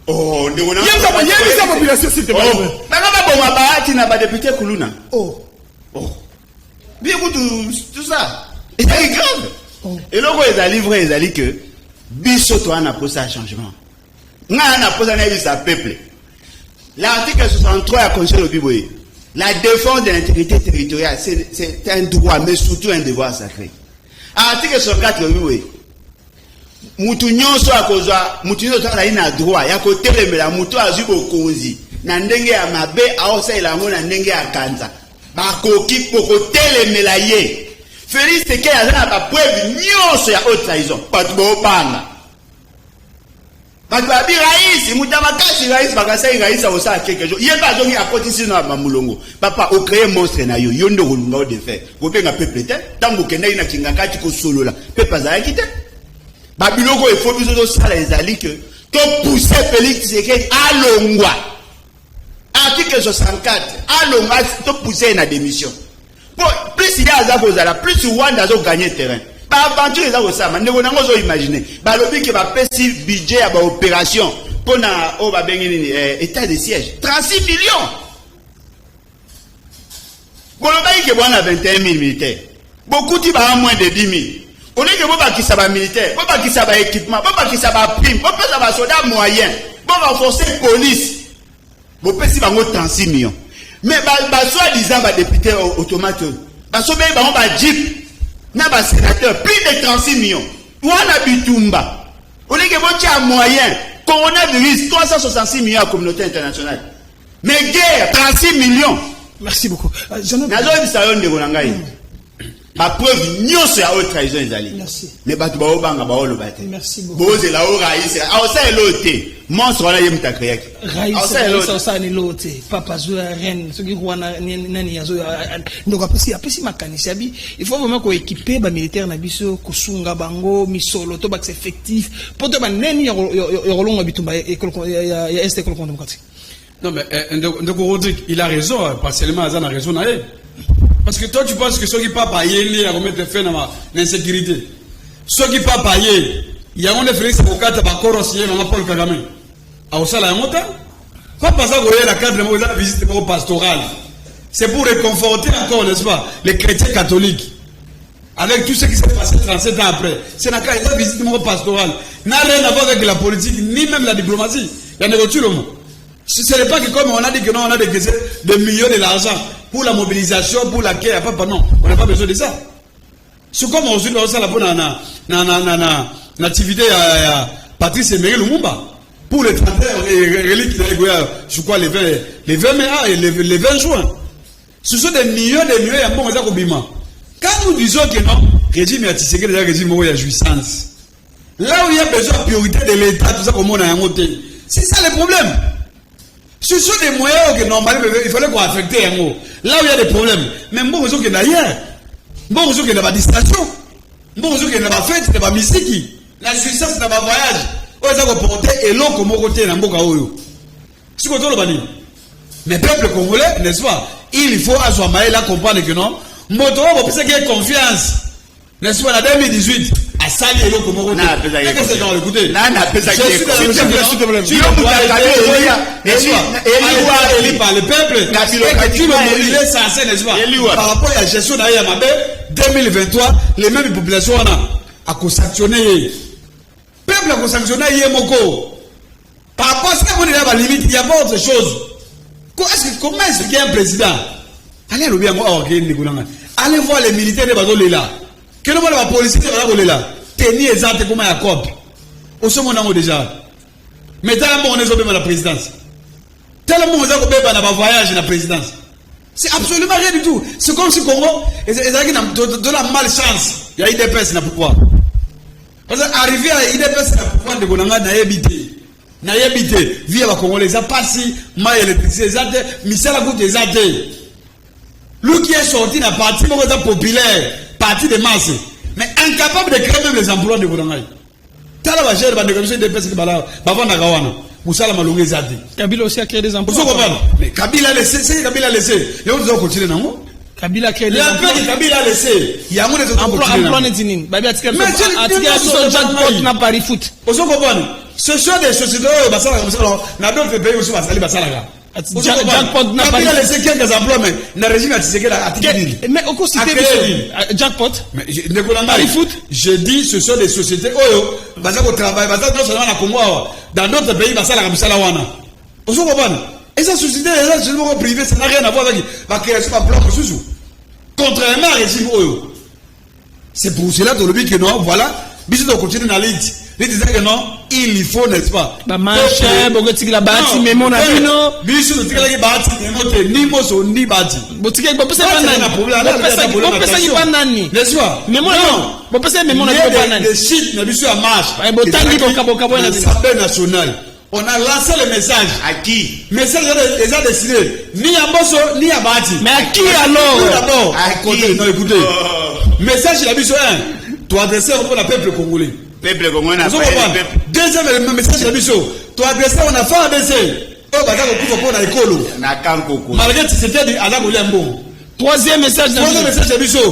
Oh, il y a sa population, s'il te plaît. Député Kuluna. Oh. Bien, tout ça. C'est grave. Et là, ils ont livré, ils ont dit que Bisso, toi, on a posé un changement. On a posé un peuple. L'article 63 a conseillé le Biboé. La défense de l'intégrité territoriale, c'est un droit, mais surtout un devoir sacré. Article 64, le Biboé. Mutu nyonso akozwa mutu nyonso tala ina droit ya kotelemela mutu azwi bokonzi na ndenge ya mabe aosaila ngo na ndenge ya kanza bakoki kotelemela ye. Félix Tshisekedi azana ba preuve nyonso ya haute trahison patu bopanga patu babi rais mutu makasi rais bakasai rais osala quelque chose ye ba zongi akotisi na mamulongo papa o créer monstre na yo yondo kolunga o de faire kopenga peuple te tango kenda ina kingakati ko solola peuple za yakite. Babiloko il faut biso ça les alliés que pousser Félix Tshisekedi à Longwa. Article 64 à Longwa to pousser na démission. Plus il y a Zagozala, plus Rwanda a gagné terrain. Ba aventure za osama ndeko nango zo imaginer. Ba lobi ke ba pesi budget ya ba opération pour na o ba bengi état de siège 36 millions. Koloba ke bwana 21 000 militaires. Beaucoup ti ba moins de 10 000. On est que vous qui ça militaire, vous qui ça équipement, vous qui ça prime, vous qui ça soldat moyen, vous renforcer police. Vous pouvez si 36 millions. Mais soi-disant député automate, sobe ba jeep, na ba sénateur plus de 36 millions. Ou on a bitumba. On est que vous tiens moyen, coronavirus 366 millions à la communauté internationale. Mais guerre 36 millions. Merci beaucoup. Ma preuve nyonso ya haute trahison ezali. Mais batu ba obanga ba olo bate. Merci beaucoup. Boze la o raïs. Aosa elote. Monstre wana yem takriak. Raïs aosa ni lote. Papa zo reine. Soki rwana nani yazo ndoko apesi makanisi abi. Il faut vraiment ko équiper ba militaire na biso kusunga bango misolo to ba effectif. Poto ba neni rolonga bitumba école ya est école démocratique. Non mais ndoko Rodrigue, il a raison partiellement Azan a raison na yé. Parce que toi tu penses que ceux qui pas payé à remettre fin à l'insécurité. Ceux qui pas payé, il y a un effet au cadre de corrosion dans Paul Kagame. À Osala Yamota, pas passer à la cadre de la visite pastorale. C'est pour réconforter encore, n'est-ce pas, les chrétiens catholiques. Avec tout ce qui s'est passé 37 ans après. C'est la visite pastorale. N'a rien à voir avec la politique, ni même la diplomatie. Il y a des monde. Ce n'est pas que comme on a dit que non, on a décaissé des millions de l'argent pour la mobilisation, pour la guerre, papa, non, on n'a pas besoin de ça. C'est comme on a ça pour l'activité à Patrice Emery Lumumba. pour le 31 reliques je crois les 20 mai et les 20 juin. Ce sont des millions à bon quand nous disons que non, régime a tissé que déjà régime où il y a jouissance. Là où il y a besoin de priorité de l'État, tout ça comme on a un côté. C'est ça le problème. Ce sont des moyens que normalement il fallait qu'on affecte un mot. Là où il y a des problèmes. Mais bon, il y a d'ailleurs. Bon, il y a des distractions. Bon, il y a des fêtes, des musique. La jouissance, c'est un voyage. On va porter et l'eau comme au côté d'un boka oyo. C'est quoi le bani? Mais peuple congolais, n'est-ce pas? Il faut à soi là comprendre que non. Moto va penser qu'il y a confiance. N'est-ce pas? En 2018, à Sali et l'eau comme au côté. Qu'est-ce que c'est dans le côté? Non, je suis dans le élu par le peuple. Et tu il est censé, n'est-ce pas? Par rapport à la gestion d'Aïa Mabé, 2023, les mêmes populations à sanctionner. Peuple a sanctionné Yemoko. Par rapport à ce qu'on est à la limite, il y a pas autre chose. Comment est-ce qu'il y a un président? Allez voir les militaires de Badoléla. Là. Que le monde la police de Badoléla. Tenir exact comme un cop. Au second moment déjà. Mais tellement on est au la présidence. Tellement on est au dans voyage dans la présidence. C'est absolument rien du tout. C'est comme si Congo, ils ont de la malchance. Il y a IDPS n'a pouvoir. Parce qu'arriver à IDPS n'a pouvoir de Bonanga n'a habité. N'a habité. Via la Congolais, ça passe, ma électricité, Michel a goûté, ça lui qui est sorti dans parti populaire, parti de masse, mais incapable de créer même les emplois de Bonanga. Tala va gérer la négociation des personnes qui va Nagawana. Moussala Malongé Zadi. Kabila aussi a créé des emplois. Mais Kabila a laissé, c'est Kabila a laissé. Et on doit continuer dans moi. Kabila a créé des emplois. Kabila a laissé. Il y a un monde de emploi netinin. Babi a tiré son jackpot n'a pas foot. Vous comprenez? Ce sont des sociétés dans d'autres pays aussi, Basalaga. Jackpot n'a pas laissé quelques emplois, mais le régime a tissé mais au cours de jackpot. Mais je dis ce sont des sociétés au travail, dans d'autres pays, vous comprenez? Et ces sociétés, les sociétés privées, ça n'a rien à voir avec la création d'un plan sous. Contrairement à régime c'est pour cela que non, voilà, bisous de continuer dans l'île. Les disent que non, il faut, n'est-ce pas? Bah, marché, bogotik la bâti, mais mon ami, non. Bisous de tigala bâti, ni moso, ni bâti. Botik, bon, peut-être pas nani. N'est-ce pas? Mais moi, non. Bon, peut-être, mais mon ami, pas nani. Les sites, n'a bisous à marche. L'Assemblée nationale. On a lancé le message. À qui? Message déjà décidé. Ni à Bosso, ni à Bati. Mais à qui alors? D'abord. Non, écoutez. Message, il a besoin. Tu adresser au peuple congolais. Peuple congolais n'a pas deuxième message, il a besoin. Tu adresser on a fait ABC. Oh, bah, on a écolo. Malgré que c'était dit, Adam Oulembo. Troisième message, il a besoin.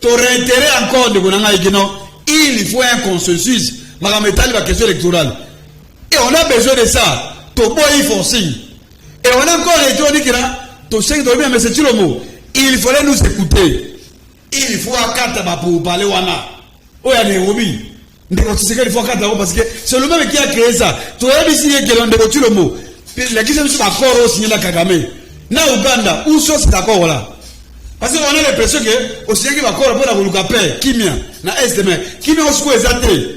Tu aurais intérêt encore de Bonanga Igino. Il faut un consensus. Magamétal, la question électorale. Et on a besoin de ça. Il faut signe. Et on a encore été dit que mais c'est le mot. Il fallait nous écouter. Il faut à 4 pour parler wana. Oh, il y a des hobbies. Il faut à 4 parce que c'est le même qui a créé ça. Tu as dit que l'on déroule le mot. La question est d'accord au signé la Kagame. Na Uganda, où sont ces accords là? Parce qu'on a l'impression que au signé qui va encore pour la Volucapé, Kimia, na SDM, Kimia au secours exalté.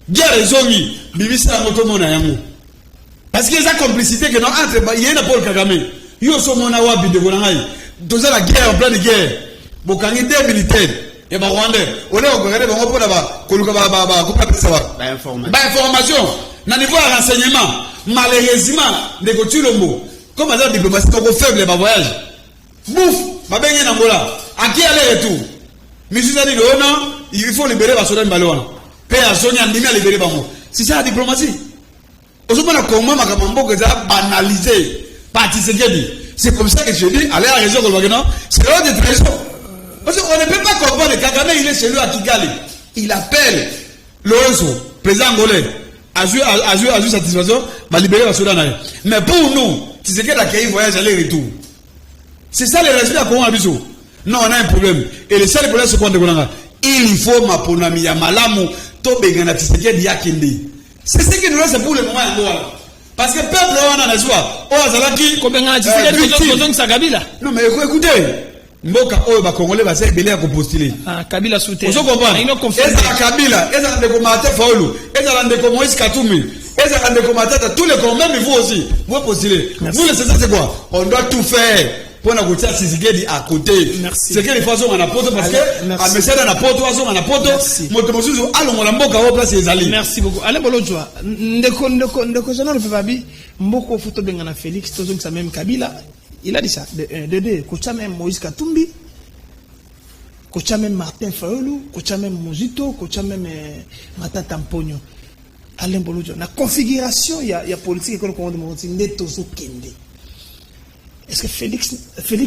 Guerre et zombie, Bibisa a moto mona yamu. Parce qu'il y a complicité que non entre il y a Paul Kagame. Yo so mona wa bide bonangai. Dans la guerre en pleine guerre. Bokangi des militaires et ba Rwandais. On est au Rwanda on peut là-bas koluka ba couper ça va. Information. Na niveau renseignement, malheureusement, de gotu le mot. Comme ça diplomatie trop faible ba voyage. Bouf, ba benye na ngola. À qui aller retour? Monsieur a dit non, il faut libérer ba soda Mbalwana. C'est ça la diplomatie. Aujourd'hui, comment Makamambo a banalisé c'est comme ça que je dis, allez à la région de Wagner, c'est l'heure de trésor. Parce qu'on ne peut pas comprendre que Kagame, il est chez lui à Kigali. Il appelle Lorenzo, président angolais, a eu satisfaction, va libérer la Soudan. Mais pour nous, c'est ce qu'elle a accueilli voyage aller-retour. C'est ça le respect à Congo Abisso. Non, on a un problème. Et le seul problème, c'est quoi il faut ma ponami ya malamu. C'est ce qui nous reste pour le moment. Parce que le peuple non mais écoutez, Mboka Oba Congolais va se belé à postuler. Ah, Kabila soutient. Vous comprenez? Kabila, et ça ne comate Faulu, et ça ne Moïse Katoumi, Et ça quand des commentateurs, tous les commentaires, mais vous aussi, vous postuler. Vous, le César, c'est quoi? On doit tout faire pour nous dire si c'est à côté. Merci. C'est qu'il faut faire un apôtre parce que, à Messiah, un apôtre, un apôtre, motomosu, allons, on mboka, on place les alliés. Merci beaucoup. Allez, Bolojwa. Ndeko, Jean le Babi, Mboko photo bengana Félix, Tozong sa même Kabila. Il a dit ça. De deux, Kocha même Moïse Katumbi, Kocha même Martin Fayoulou, Kocha même Mozito, Kocha même Mata Tampogno. Alain Bolojwa. La configuration, il y a politique, il y a Tozo Kende. Est-ce que Félix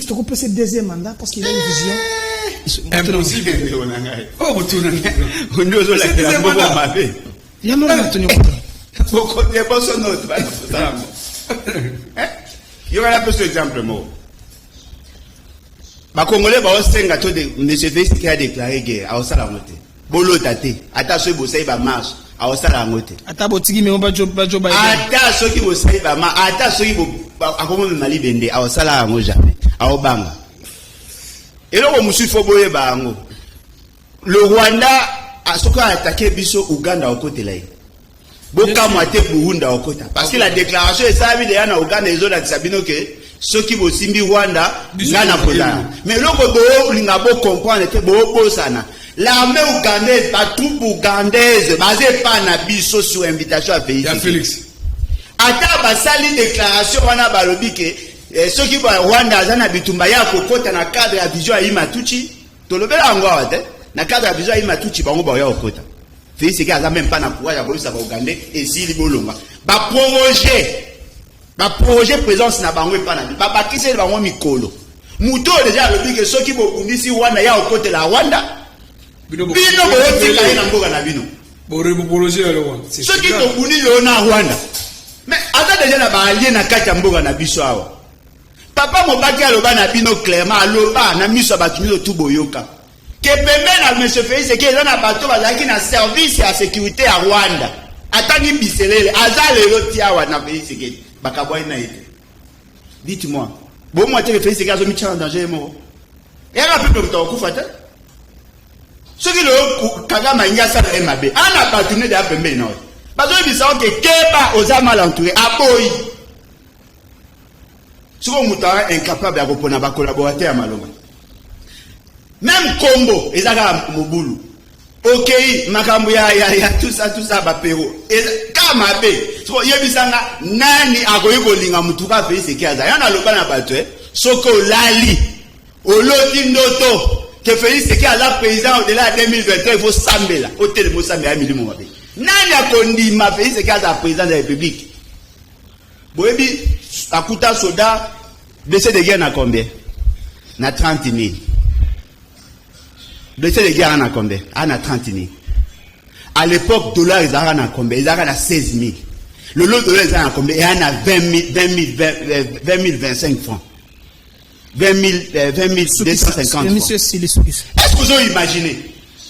te repose ce deuxième mandat parce qu'il a une vision? Impossible. Oh, vous tournez. On nous a la question de ma vie. Il y a non tenu. Pourquoi il n'y a pas son autre? Il y aura un peu cet exemple. Les Congolais ont un gâteau de M. Félix qui a déclaré guerre à Osalamote. Bolo Tate. Attaché au Bossé, il va marche. A Osalamote. Atabotigi, mais on va jouer. Attaché au Bossé, il va marche. Attaché au Akomo Mali Bende. A Osalamote jamais. A Obanga. Et là, on me faut boyer Bango. Le Rwanda a ce qu'a attaqué Bisso Ouganda au côté là. Boka Moate Burundi au côté. Parce que la déclaration est ça, il y a Ouganda et Zola Sabino que ceux qui vont simbi Rwanda, Nana Pola. Mais le Bobo, l'ingabo comprendre que Bobo Sana. L'armée ougandaise, la troupe ougandaise, basée par Nabiso sur invitation à Félix. Ata basali déclaration wana balobi ke ceux qui vont Rwanda zana bitumba ya kokota na cadre ya vision ya Imatuchi tolobela ngo awate na cadre ya vision ya Imatuchi bango ba ya kokota Félix ka za même pas na courage ya bolisa ba Ougandais et si libolonga ba projet présence na bango pa na ba bakise bango mikolo muto déjà lobi ke ceux qui vont kundisi Rwanda ya kokota la Rwanda bino bo tika na mboka na bino projet alors ceux qui vont kundisi na Rwanda. Mais attends déjà na ba allié na kati ya mboka na biso awa. Papa Mobaki aloba na bino clairement aloba na miso batimizo tout boyoka. Que pembe na M. Félix que eza na bato bazaki na service ya sécurité ya Rwanda. Atangi biselele azale loti awa na Félix que bakabwa ina ite. Dites-moi. Bon moi te Félix que azo mi en danger mo. Et la peuple to kufa te. Ce qui le Kagama nyasa na MAB. Ana batune de pembe na. Bazo bisao que keba oza mal entouré aboyi. Souvent mutara incapable à répondre à ba collaborateur à Malonga. Même Combo ezaka mobulu. OK, makambo ya tout ça ba pero. Kama be. So yebisanga nani akoyi kolinga mutuka fe seki aza. Yana loba na bato soko lali. Oloti ndoto que Félix seki aza président au-delà de 2023 il faut sambela. Hôtel mo sambela milimo mabe. Nani akondima Félix seki aza président de la République. Boyebi akuta soda blessé de guerre na combien? Na 30 000. Blessé de guerre na combien? Na 30 000. À l'époque, dollar ils avaient na combien? Ils avaient na 16 000. Le lot de dollar ils avaient na combien? Il y en a 20 000, 25 francs. 20 250 francs. Est-ce que vous avez imaginé?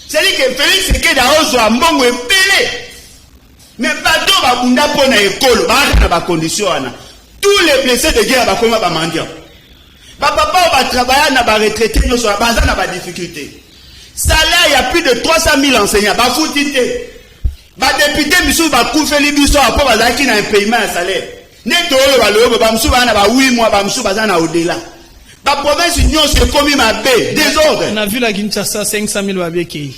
C'est-à-dire que Félix c'est que d'Aozo a mbongo epelé. Mais bateau va bunda pour na école, ba condition ana. Tous les blessés de guerre va comment va mendiant. Papa va travailler na ba retraité nous sur base na ba difficulté. Salaire il y a plus de 300 000 enseignants ba foutité. Ba député misu ba koufeli biso après ba zaki na un paiement à salaire. Ne to ba lo ba misu ba na ba 8 mois ba misu ba na au-delà. Ba province union c'est comme ma baie désordre. On a vu la Kinshasa 500 000 babeki.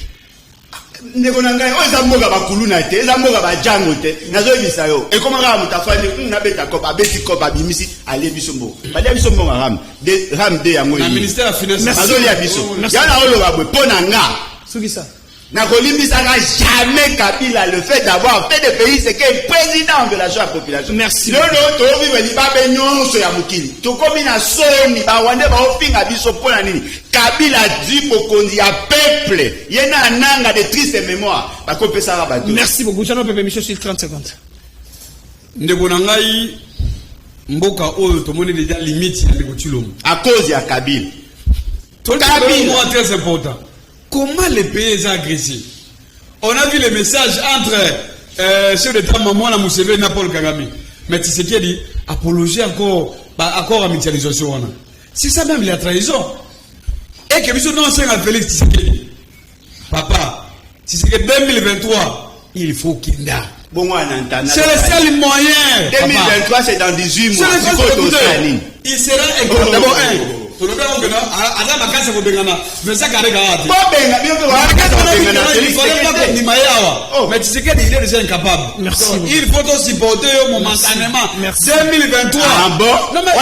Ndeko nangai oza mboka bakuluna te eza mboka bajango te nazo bisa yo e koma ka mutafani na beta kopa beti kopa bimisi ale biso mbo bali biso mbo ram de yango na ministère de finance nazo ya biso yana olo babwe pona nga soki ça na kolimbisa ka jamais Kabila le fait d'avoir fait des pays c'est que président de la population. Merci. Non to vivre libabe nyonso ya mukili to komi na soni ba wande ba opinga biso pona nini Kabila dit bokonzi ya peuple yena nanga de triste mémoire ba kopesa ba bato. Merci beaucoup. Jean Pepe Michel sur 30 secondes. Ndeko na ngai mboka oyo to moni déjà limite ya ndeko Tshilombo À cause ya Kabila. Kabila très important. Comment les pays ont agressé? On a vu les messages entre chef d'État Maman Museveni et Paul Kagame. Mais tu sais qui dit apologie encore à mutualisation. C'est ça même la trahison. Et que nous non c'est à Félix Tshisekedi. Papa, si c'est que 2023 il faut qu'il a. Bon, on entend. C'est le seul moyen. 2023, c'est dans 18 mois. Il sera incroyable. D'abord, tout le monde a la case pour Bengana. Mais ça, carré garde. Mais tu sais qu'il est déjà incapable. Merci. Il faut te supporter momentanément. 2023. Ah bon? Non, mais